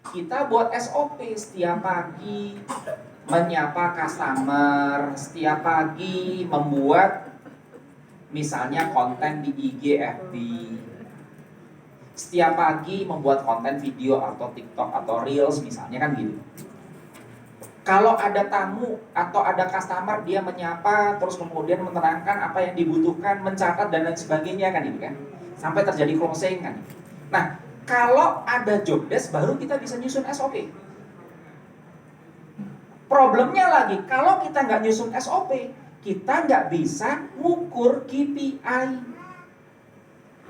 Kita buat SOP setiap pagi, menyapa customer, setiap pagi membuat misalnya konten di IG, FB. Setiap pagi membuat konten video atau TikTok atau Reels misalnya kan gitu. Kalau ada tamu atau ada customer, dia menyapa terus kemudian menerangkan apa yang dibutuhkan, mencatat dan lain sebagainya kan itu kan. Sampai terjadi closing kan. Nah, kalau ada job desk baru kita bisa nyusun SOP. Problemnya lagi, kalau kita nggak nyusun SOP, kita nggak bisa ngukur KPI.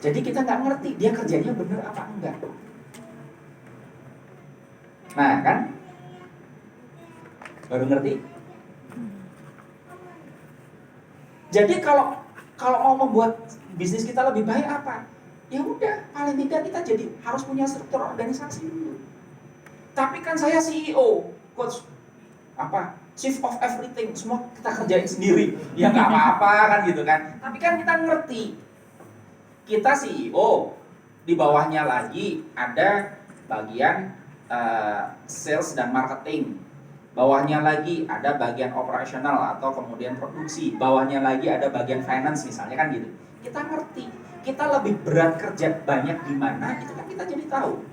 Jadi kita nggak ngerti dia kerjanya bener apa enggak. Nah kan, baru ngerti. Jadi kalau mau membuat bisnis kita lebih baik apa? Ya udah, paling tidak kita jadi harus punya struktur organisasi dulu. Tapi kan saya CEO, coach, chief of everything, semua kita kerjain sendiri. Ya nggak apa-apa kan gitu kan. Tapi kan kita ngerti, kita CEO, di bawahnya lagi ada bagian sales dan marketing. Bawahnya lagi ada bagian operasional atau kemudian produksi. Bawahnya lagi ada bagian finance misalnya kan gitu. Kita ngerti, kita lebih berat kerja banyak di mana, itu kan kita jadi tahu.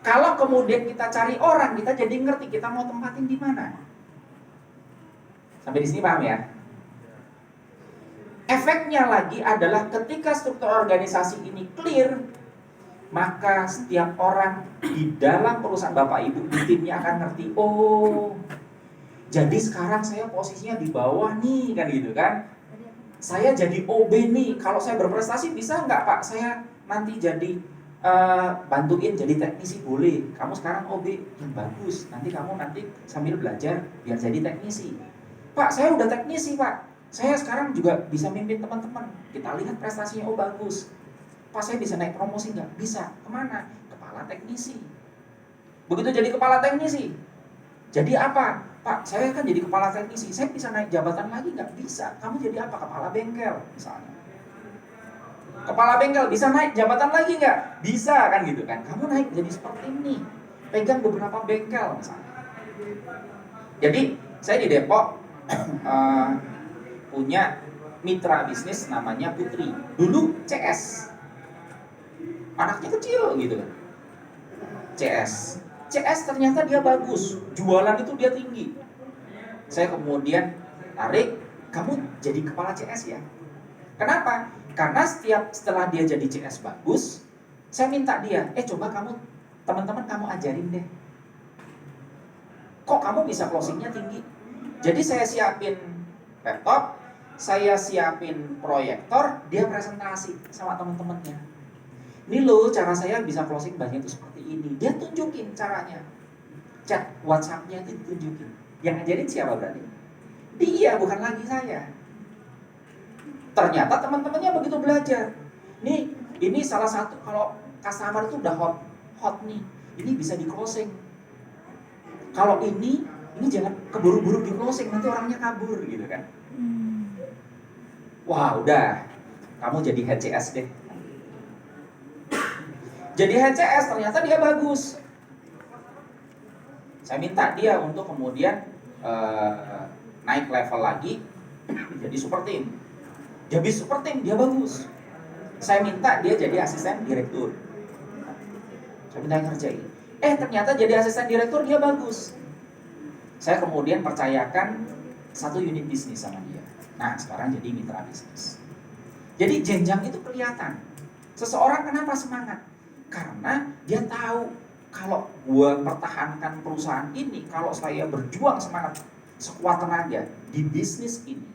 Kalau kemudian kita cari orang, kita jadi ngerti kita mau tempatin di mana. Sampai di sini paham ya? Efeknya lagi adalah ketika struktur organisasi ini clear, maka setiap orang di dalam perusahaan Bapak Ibu di timnya akan ngerti, oh, jadi sekarang saya posisinya di bawah nih kan gitu kan. Saya jadi OB nih, kalau saya berprestasi bisa nggak Pak? Saya nanti jadi bantuin jadi teknisi boleh. Kamu sekarang OB yang bagus, nanti kamu sambil belajar biar jadi teknisi. Pak, saya udah teknisi Pak, saya sekarang juga bisa mimpin teman-teman. Kita lihat prestasinya, oh bagus. Pak, saya bisa naik promosi nggak? Bisa. Kemana? Kepala teknisi. Begitu jadi kepala teknisi, jadi apa? Pak, saya kan jadi kepala teknisi, saya bisa naik jabatan lagi nggak? Bisa. Kamu jadi apa? Kepala bengkel misalnya. Kepala bengkel bisa naik jabatan lagi nggak? Bisa kan gitu kan. Kamu naik jadi seperti ini, pegang beberapa bengkel misalnya. Jadi saya di Depok punya mitra bisnis namanya Putri. Dulu CS, anaknya kecil gitu kan. CS ternyata dia bagus, jualan itu dia tinggi. Saya kemudian tarik, kamu jadi kepala CS ya. Kenapa? Karena setelah dia jadi CS bagus, saya minta dia, coba kamu, teman-teman kamu ajarin deh. Kok kamu bisa closingnya tinggi? Jadi saya siapin laptop, saya siapin proyektor, dia presentasi sama teman-temannya. Ini loh cara saya bisa closing banyak itu seperti ini. Dia tunjukin caranya. Chat WhatsApp-nya itu ditunjukin. Yang ngajarin siapa berarti? Dia, bukan lagi saya. Ternyata teman-temannya begitu belajar. Ini salah satu, kalau customer itu udah hot nih. Ini bisa di closing. Kalau ini jangan keburu-buru di closing, nanti orangnya kabur gitu kan. Wah, udah. Kamu jadi head CS deh. Jadi HCS ternyata dia bagus. Saya minta dia untuk kemudian naik level lagi jadi super team. Jadi super team dia bagus. Saya minta dia jadi asisten direktur. Saya minta ngerjain. Ternyata jadi asisten direktur dia bagus. Saya kemudian percayakan satu unit bisnis sama dia. Nah, sekarang jadi mitra bisnis. Jadi jenjang itu kelihatan. Seseorang kenapa semangat? Karena dia tahu kalau gua pertahankan perusahaan ini, kalau saya berjuang semangat sekuat tenaga di bisnis ini,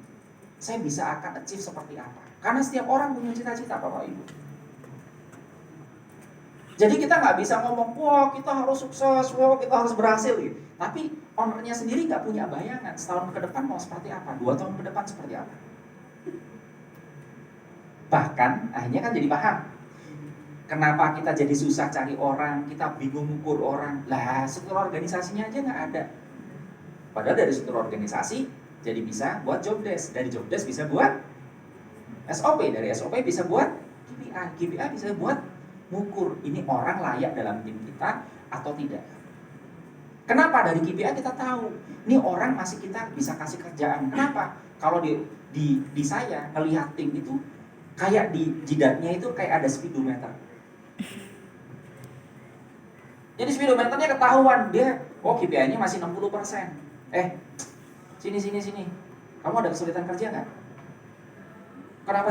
saya bisa akan achieve seperti apa. Karena setiap orang punya cita-cita Bapak Ibu. Jadi kita nggak bisa ngomong, wah kita harus sukses, wah kita harus berhasil gitu. Tapi ownernya sendiri nggak punya bayangan setahun ke depan mau seperti apa, 2 tahun ke depan seperti apa. Bahkan akhirnya kan jadi paham. Kenapa kita jadi susah cari orang, kita bingung ukur orang. Lah, struktur organisasinya aja nggak ada. Padahal dari struktur organisasi jadi bisa buat job desk, dari job desk bisa buat SOP, dari SOP bisa buat KPI, KPI bisa buat ngukur ini orang layak dalam tim kita atau tidak. Kenapa? Dari KPI kita tahu ini orang masih kita bisa kasih kerjaan. Kenapa? Kalau di saya melihat tim itu kayak di jidatnya itu kayak ada speedometer. Jadi speedometernya ketahuan dia, oh KPI-nya masih 60%. Sini. Kamu ada kesulitan kerja nggak? Kenapa